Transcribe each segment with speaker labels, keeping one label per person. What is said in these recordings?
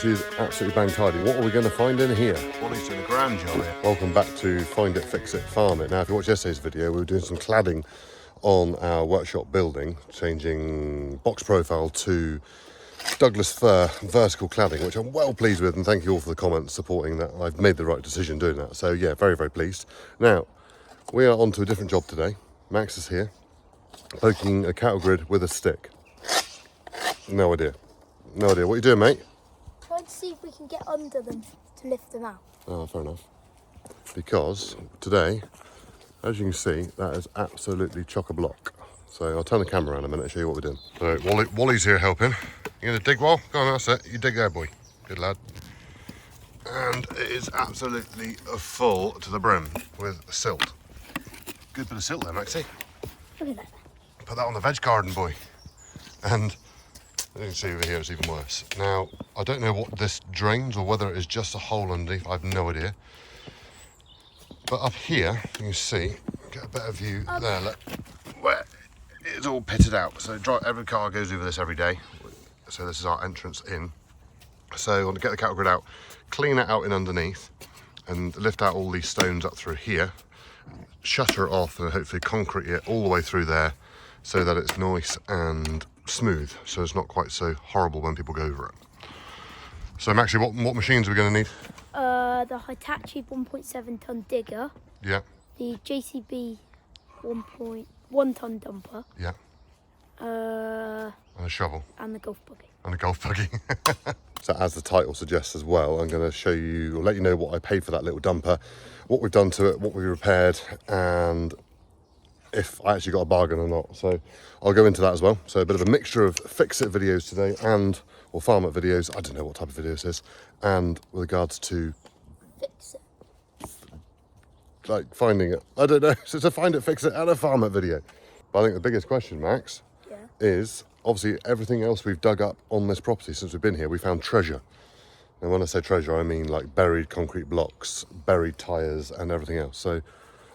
Speaker 1: She's absolutely bang tidy. What are we going to find in here?
Speaker 2: Wally's doing a grand job here.
Speaker 1: Welcome back to Find It, Fix It, Farm It. Now, if you watched yesterday's video, we were doing some cladding on our workshop building, changing box profile to Douglas fir vertical cladding, which I'm well pleased with, and thank you all for the comments supporting that. I've made the right decision doing that. So yeah, very, very pleased. Now, we are on to a different job today. Max is here, poking a cattle grid with a stick. No idea. No idea. What are you doing, mate?
Speaker 3: Trying to see if we can get under them to lift them out.
Speaker 1: Oh, fair enough. Because today, as you can see, that is absolutely chock-a-block. So I'll turn the camera around a minute and show you what we're doing. So Wally's here helping. You gonna dig, Wall? Go on, that's it. You dig there, boy. Good lad. And it is absolutely full to the brim with silt. Good bit of silt there, Maxie.
Speaker 3: Look at that.
Speaker 1: Put that on the veg garden, boy. And you can see over here it's even worse. Now, I don't know what this drains or whether it is just a hole underneath. I have no idea. But up here, you can see, get a better view there, look, where it's all pitted out. So every car goes over this every day. So this is our entrance in. So I want to get the cattle grid out, clean it out in underneath, and lift out all these stones up through here, shutter it off, and hopefully concrete it all the way through there so that it's nice and smooth, so it's not quite so horrible when people go over it. So Maxie, what machines are we going to need?
Speaker 3: The Hitachi 1.7 ton digger.
Speaker 1: Yeah.
Speaker 3: The JCB 1.1 ton dumper.
Speaker 1: Yeah. And a shovel.
Speaker 3: And the golf buggy.
Speaker 1: And a golf buggy. So as the title suggests as well, I'm going to show you, or let you know what I paid for that little dumper, what we've done to it, what we repaired, and if I actually got a bargain or not. So I'll go into that as well. So a bit of a mixture of fix it videos today or farm it videos. I don't know what type of video this is. And with regards to
Speaker 3: Fix it.
Speaker 1: like finding it. I don't know. So it's a find it, fix it and a farm it video. But I think the biggest question, Max, is obviously everything else we've dug up on this property since we've been here, we found treasure. And when I say treasure, I mean like buried concrete blocks, buried tyres and everything else. So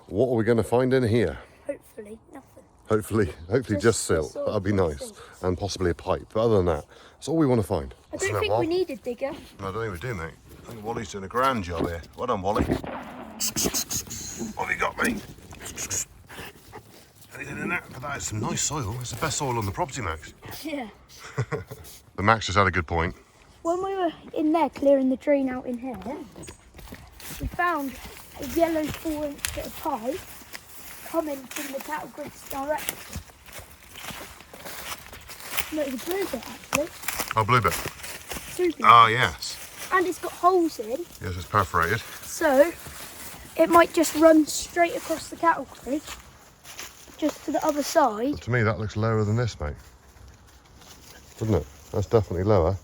Speaker 1: what are we going to find in here?
Speaker 3: Hopefully nothing.
Speaker 1: Hopefully just silt. That'd be nice. And possibly a pipe. But other than that, that's all we want to find.
Speaker 3: I don't think we need a digger.
Speaker 2: No, I don't think we do, mate. I think Wally's doing a grand job here. Well done, Wally. What have you got, mate? Anything in there? But that is some nice soil. It's the best soil on the property, Max.
Speaker 3: Yeah.
Speaker 1: But Max just had a good point.
Speaker 3: When we were in there clearing the drain out in here, we found a yellow 4-inch bit of pipe coming from the cattle grids directly. No, the blue bit actually.
Speaker 1: Oh, blue bit.
Speaker 3: Two bits.
Speaker 1: Ah, yes.
Speaker 3: And it's got holes in,
Speaker 1: Yes, it's perforated.
Speaker 3: so it might just run straight across the cattle grid, just to the other side.
Speaker 1: But to me, that looks lower than this, mate. Doesn't it? That's definitely lower.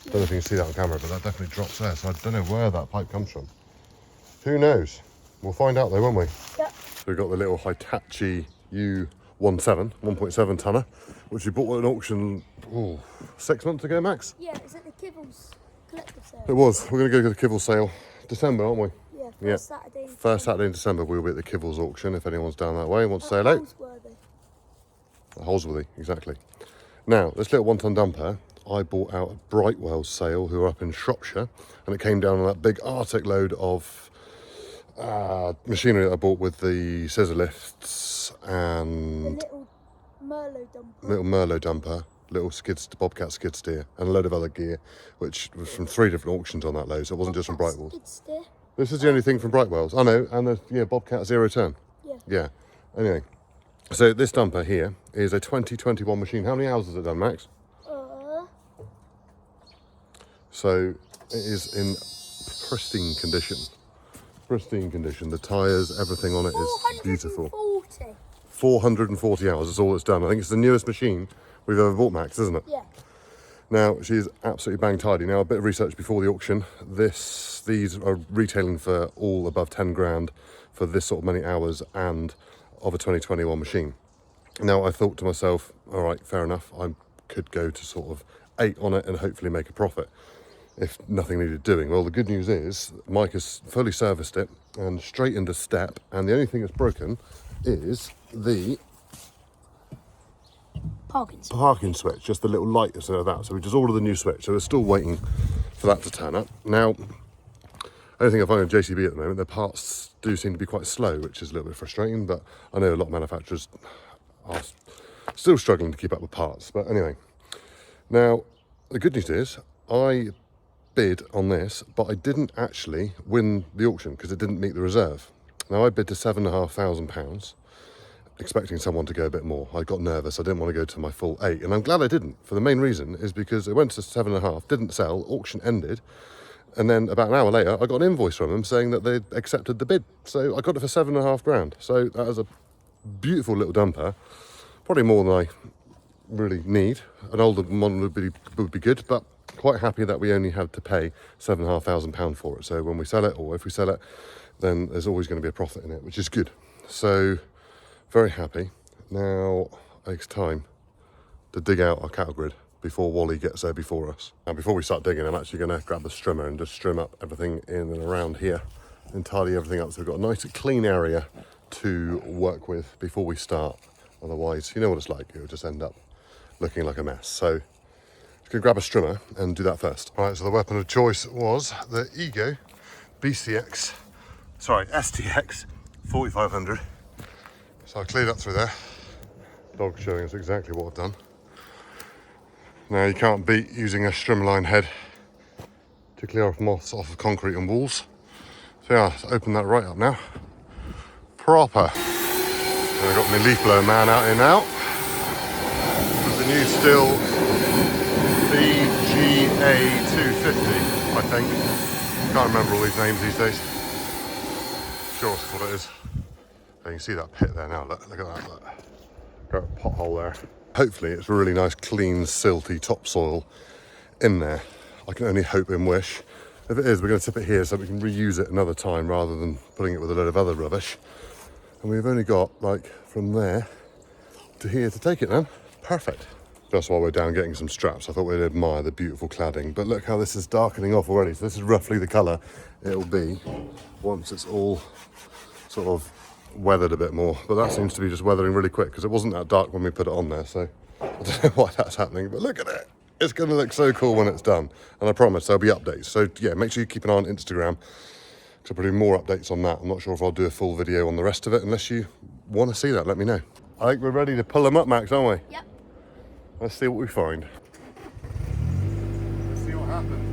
Speaker 1: Don't know if you can see that on camera, but that definitely drops there. So I don't know where that pipe comes from. Who knows? We'll find out though, won't we?
Speaker 3: Yep.
Speaker 1: So we've got the little Hitachi U17, 1.7 tonner, which we bought at an auction 6 months ago, Max?
Speaker 3: Yeah, is it the Kibbles collective sale?
Speaker 1: It was. We're going to go to the Kibbles sale December, aren't we?
Speaker 3: Yeah, first Saturday.
Speaker 1: First Saturday in December, we'll be at the Kibbles auction if anyone's down that way and wants to say hello. Holsworthy, exactly. Now, this little 1 ton dumper, I bought out at Brightwell's sale, who are up in Shropshire, and it came down on that big Arctic load of machinery that I bought with the scissor lifts and
Speaker 3: The little
Speaker 1: Merlot dumper, little Bobcat skid steer, and a load of other gear, which was from 3 different auctions on that load, so it wasn't just from Brightwell's. This is the only thing from Brightwell's. I know, and the Bobcat 010. Yeah. Anyway, so this dumper here is a 2021 machine. How many hours has it done, Max? So it is in pristine condition. Pristine condition. The tyres, everything on it is beautiful. 440 hours is all it's done. I think it's the newest machine we've ever bought, Max, isn't it?
Speaker 3: Yeah.
Speaker 1: Now, she's absolutely bang tidy. Now, a bit of research before the auction. These are retailing for all above 10 grand for this sort of many hours and of a 2021 machine. Now, I thought to myself, all right, fair enough. I could go to sort of 8 on it and hopefully make a profit if nothing needed doing. Well, the good news is Mike has fully serviced it and straight into step, and the only thing that's broken is the
Speaker 3: parking switch.
Speaker 1: Parking switch, just the little light instead of that. So we just ordered the new switch. So we're still waiting for that to turn up. Now, I don't think I find a JCB at the moment, their parts do seem to be quite slow, which is a little bit frustrating, but I know a lot of manufacturers are still struggling to keep up with parts. But anyway, now the good news is I bid on this, but I didn't actually win the auction because it didn't meet the reserve. Now I bid to £7,500, expecting someone to go a bit more. I got nervous, I didn't want to go to my full 8, and I'm glad I didn't, for the main reason is because it went to 7.5, didn't sell, auction ended, and then about an hour later I got an invoice from them saying that they'd accepted the bid. So I got it for £7,500. So that is a beautiful little dumper, probably more than I really need. An older one would be good, but quite happy that we only had to pay £7,500 for it. So when we sell it, or if we sell it, then there's always going to be a profit in it, which is good. So very happy. Now it's time to dig out our cattle grid before Wally gets there before us. Now before we start digging, I'm actually going to grab the strimmer and just trim up everything in and around here and tidy everything up so we've got a nice clean area to work with before we start. Otherwise, you know what it's like, it'll just end up looking like a mess. So just going to grab a strimmer and do that first. All right, so the weapon of choice was the Ego STX 4500. So I cleared up through there. Dog showing us exactly what I've done. Now you can't beat using a strimline head to clear off moss off of concrete and walls. So yeah, let's open that right up now. Proper. And I've got my leaf blower man out here now. With the new Stihl BGA250, I think. Can't remember all these names these days. Sure that's what it is. You can see that pit there now, look at that, look. Got a pothole there. Hopefully it's really nice, clean, silty topsoil in there. I can only hope and wish. If it is, we're going to tip it here so we can reuse it another time rather than putting it with a load of other rubbish. And we've only got, like, from there to here to take it then. Perfect. Just while we're down getting some straps, I thought we'd admire the beautiful cladding. But look how this is darkening off already. So this is roughly the colour it'll be once it's all sort of weathered a bit more, but that seems to be just weathering really quick because it wasn't that dark when we put it on there, so I don't know why that's happening, but look at it. It's going to look so cool when it's done, and I promise there'll be updates. So yeah, make sure you keep an eye on Instagram because I'll be doing more updates on that. I'm not sure if I'll do a full video on the rest of it. Unless you want to see that, let me know. I think we're ready to pull them up, Max, aren't we?
Speaker 3: Yep.
Speaker 1: Let's see what we find. Let's see what happens.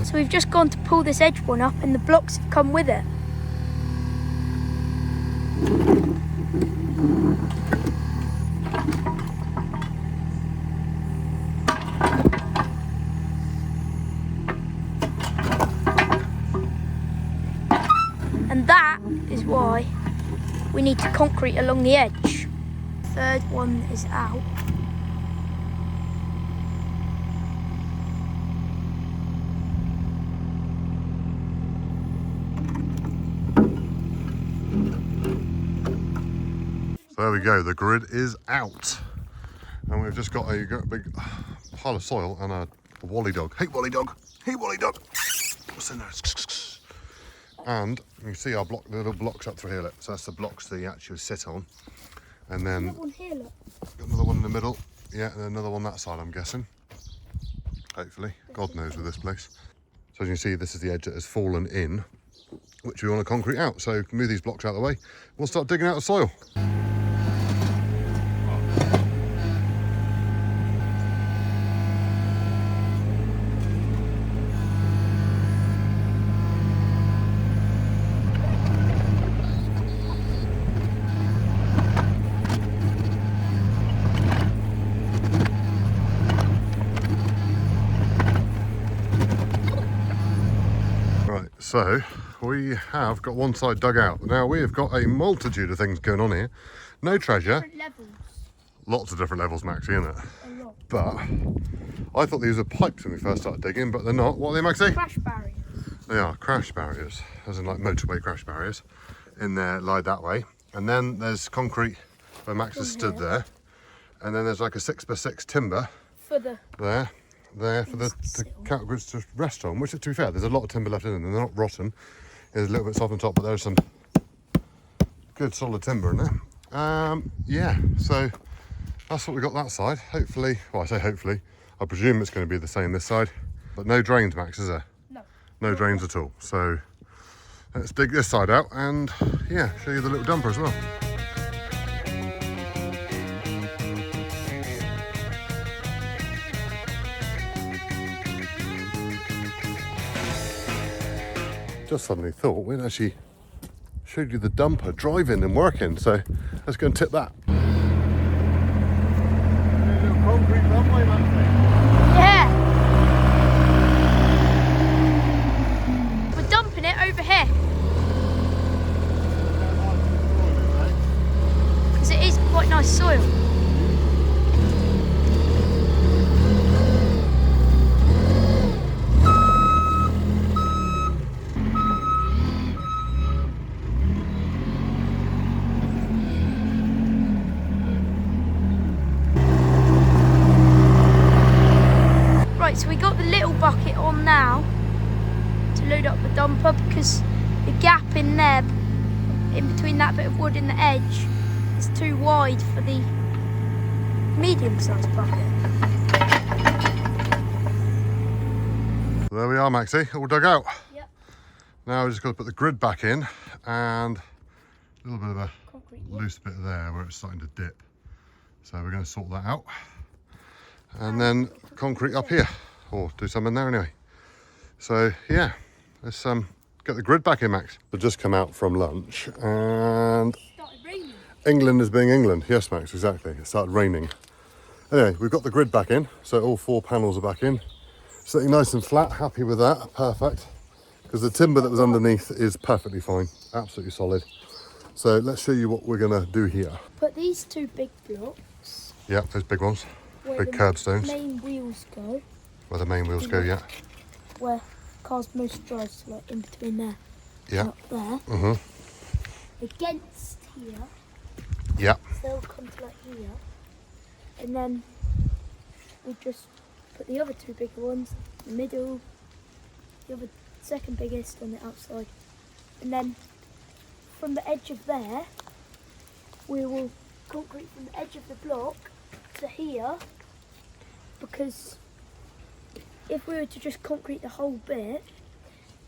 Speaker 3: So we've just gone to pull this edge one up and the blocks have come with it. And that is why we need to concrete along the edge. Third one is out.
Speaker 1: So there we go, the grid is out. And we've just got a big pile of soil and a Wally dog. Hey Wally dog, hey Wally dog. What's in there? And you can see our block, the little blocks up through here, look. So that's the blocks that you actually sit on. And then
Speaker 3: Another one here, look.
Speaker 1: got another one in the middle. Yeah, and another one that side, I'm guessing. Hopefully, God knows with this place. So as you can see, this is the edge that has fallen in, which we want to concrete out. So move these blocks out of the way. We'll start digging out the soil. Right, so we have got one side dug out. Now we have got a multitude of things going on here. No treasure.
Speaker 3: Different levels.
Speaker 1: Lots of different levels, Maxie, isn't it?
Speaker 3: A lot.
Speaker 1: But I thought these were pipes when we first started digging, but they're not. What are they, Maxie?
Speaker 3: Crash barriers.
Speaker 1: They are crash barriers, as in like motorway crash barriers. In there, lie that way. And then there's concrete where Max has stood there. And then there's like a 6x6 timber
Speaker 3: For the
Speaker 1: there for the cattle goods to rest on, which, to be fair, there's a lot of timber left in them. They're not rotten. There's a little bit soft on top, but there's some good solid timber in there. Yeah, so that's what we got that side. Hopefully, well, I say hopefully, I presume it's going to be the same this side, but no drains, Max, is there?
Speaker 3: no.
Speaker 1: No drains at all. So let's dig this side out and yeah, show you the little dumper as well. Just suddenly thought we'd actually showed you the dumper driving and working, so let's go and tip that. Little concrete runway,
Speaker 3: Yeah. We're dumping it over here because it is quite nice soil. Right, so we got the little bucket on now to load up the dumper because the gap in there, in between that bit of wood and the edge, is too wide for the medium-sized bucket.
Speaker 1: So there we are, Maxie, all dug out.
Speaker 3: Yep.
Speaker 1: Now we're just got to put the grid back in and a little bit of a
Speaker 3: Concrete.
Speaker 1: loose bit there where it's starting to dip. So we're going to sort that out. And then concrete up here, or do some in there anyway. So yeah, let's get the grid back in, Max. We've just come out from lunch and
Speaker 3: Started raining.
Speaker 1: England is being England. Yes, Max, exactly. It started raining. Anyway, we've got the grid back in, so all 4 panels are back in. Sitting nice and flat, happy with that, perfect. Because the timber that was underneath is perfectly fine, absolutely solid. So let's show you what we're gonna do here.
Speaker 3: Put these 2 big blocks
Speaker 1: Yeah, those big ones,
Speaker 3: where
Speaker 1: big
Speaker 3: the
Speaker 1: curbstones,
Speaker 3: main wheels go,
Speaker 1: where the main wheels go, yeah.
Speaker 3: where cars most drive, so like in between there
Speaker 1: Yeah.
Speaker 3: and up there.
Speaker 1: Mm-hmm.
Speaker 3: Against here,
Speaker 1: Yeah.
Speaker 3: they'll come to like here, and then we just put the other 2 bigger ones in the middle, the other second biggest on the outside, and then from the edge of there we will concrete from the edge of the block to here, because if we were to just concrete the whole bit,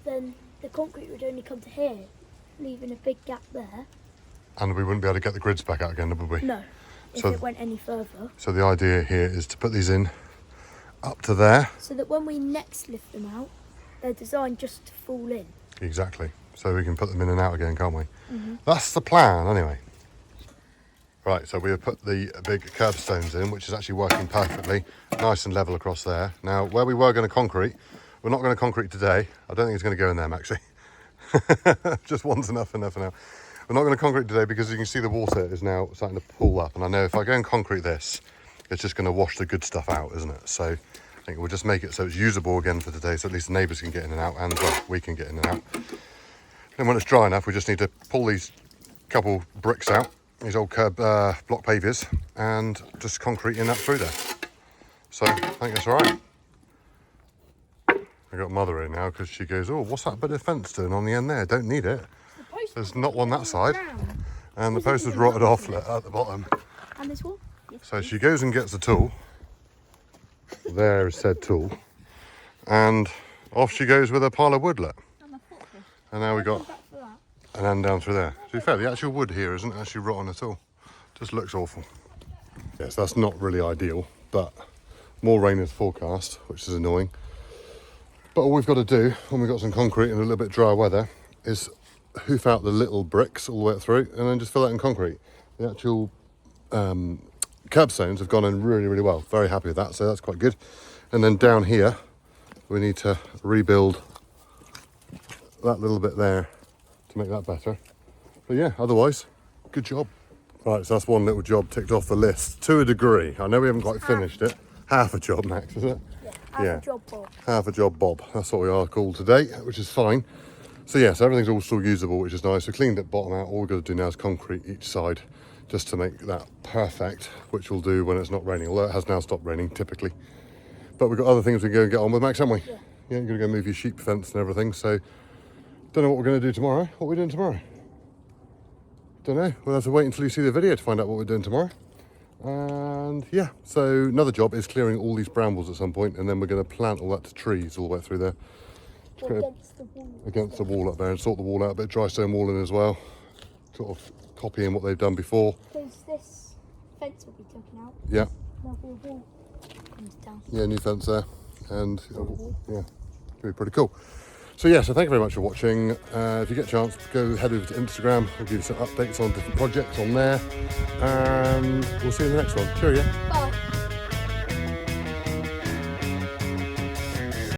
Speaker 3: then the concrete would only come to here, leaving a big gap there.
Speaker 1: And we wouldn't be able to get the grids back out again, would we?
Speaker 3: No, if
Speaker 1: So-
Speaker 3: it went any further.
Speaker 1: So the idea here is to put these in up to there.
Speaker 3: So that when we next lift them out, they're designed just to fall in.
Speaker 1: Exactly. So we can put them in and out again, can't we? That's the plan, anyway. Right, so we have put the big curbstones in, which is actually working perfectly, nice and level across there. Now, where we were going to concrete, we're not going to concrete today. I don't think it's going to go in there, Maxie. Just one's enough for now. We're not going to concrete today because you can see the water is now starting to pool up. And I know if I go and concrete this, it's just going to wash the good stuff out, isn't it? So I think we'll just make it so it's usable again for today, so at least the neighbours can get in and out, and well, we can get in and out. And when it's dry enough, we just need to pull these couple bricks out, these old curb block pavers, and just concrete in that through there. So I think that's all right. I got Mother in now because she goes, oh, what's that bit of fence doing on the end there? Don't need it. There's not one that side. And the post is rotted off at the bottom.
Speaker 3: And this one? Yes,
Speaker 1: So she goes and gets the tool. There is said tool. And Off she goes with a pile of wood, look.
Speaker 3: And my foot fish.
Speaker 1: And now we got
Speaker 3: Back for that.
Speaker 1: an end down through there. To be fair, the actual wood here isn't actually rotten at all. Just looks awful. Yes, that's not really ideal, but more rain is forecast, which is annoying. But all we've got to do when we've got some concrete and a little bit dry weather is hoof out the little bricks all the way through and then just fill that in concrete. The actual curbstones have gone in really, really well. Very happy with that, so that's quite good. And then down here, we need to rebuild that little bit there to make that better. But yeah, otherwise, good job. Right, so that's one little job ticked off the list to a degree. I know we haven't quite finished it. Half a job, Max, is it?
Speaker 3: Half a job, Bob.
Speaker 1: Half a job, Bob. That's what we are called today, which is fine. So yeah, so everything's all still usable, which is nice. We cleaned it bottom out. All we've got to do now is concrete each side just to make that perfect, which we'll do when it's not raining, although it has now stopped raining typically. But we've got other things we can go and get on with, Max, haven't we?
Speaker 3: Yeah.
Speaker 1: Yeah, you're going to go move your sheep fence and everything. So don't know what we're going to do tomorrow. What are we doing tomorrow? Don't know. We'll have to wait until you see the video to find out what we're doing tomorrow. And yeah, so another job is clearing all these brambles at some point, and then we're going to plant all that to trees all the way through there.
Speaker 3: Against the wall.
Speaker 1: Against the wall up there, and sort the wall out, a bit of dry stone walling as well. Sort of copying what they've done before.
Speaker 3: Because this fence will be taken out.
Speaker 1: Yeah,
Speaker 3: Now the wall comes down.
Speaker 1: yeah, new fence there, and yeah, it'll be pretty cool. So yeah, so thank you very much for watching. If you get a chance, go head over to Instagram. We'll give you some updates on different projects on there, and we'll see you in the next one. Cheerio.
Speaker 3: Bye.